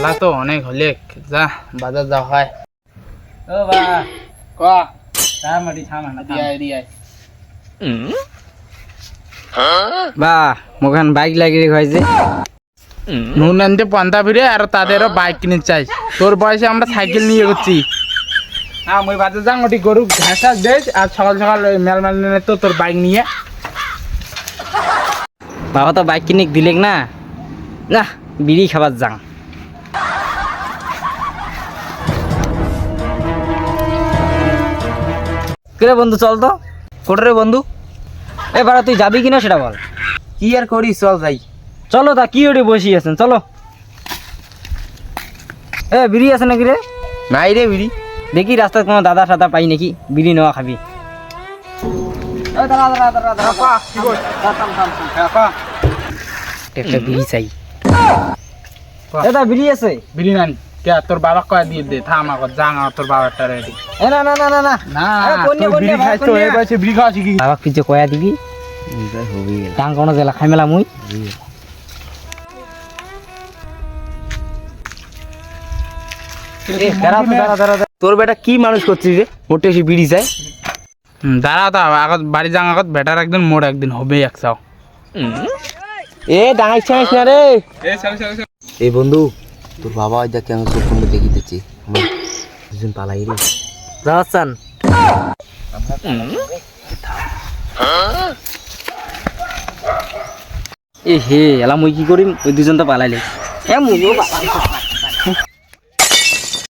বেলা তো অনেক হলে যা বাজার যাওয়া হয়। ও বা ক মাটি থামা দিয়াই বা মোখান বাইক লাগিয়ে খাইছে নুন আনতে পন্থা ফিরে আর তাদেরও বাইক কিনে চাই। তোর বয়সে আমরা সাইকেল নিয়ে করছি। হ্যাঁ মই বাজার যাং ওটি গরু ঘাস দেশ আর সকাল সকাল মেল নিয়ে তো তোর বাইক নিয়ে বাবা তো বাইক কিনে দিলেক না না বিড়ি খাবার যাং। কিরে বন্ধু চল তো। কোটরে বন্ধু এবার তুই যাবি কিনা সেটা বল। কি আর করিস চল যাই। চলো তা কি ওটি বসি আছেন চলো। বিড়ি আছে নাকি রে? নাই রে বিড়ি। দেখি রাস্তায় কোনো দাদা সাদা পাই নাকি বিড়ি নেওয়া খাবি। একটা বিড়ি চাই। দাদা বিড়ি আছে? বিড়ি নানি কে তোর বাবা কয়া দিয়ে দে থাম আগত যাং তোর বাবারটা রেডি। না না না না না না বিড়ি খাইছো এই বয়সে বিড়ি খাওয়া শিখি। বাবা কি যে কয়া দিবি গান কোনো জেলা খাই মেলা মুই তোর বেটা কি মানুষ করছিস রে মোটে এসে বিড়ি যায়। দাঁড়া তা আগত বাড়ি যাং আগত বেটার একদিন মোর একদিন হবে একসাও। এ ডাঙাইছ না রে এই বন্ধু তোর বাবা ওই দেখ কেমন চোখ করে দেখিতেছি আমার দুজন পালাই রে যাচ্ছান। এ হে এলা মুই কি করিম ওই দুজন তো পালাইলে মুইও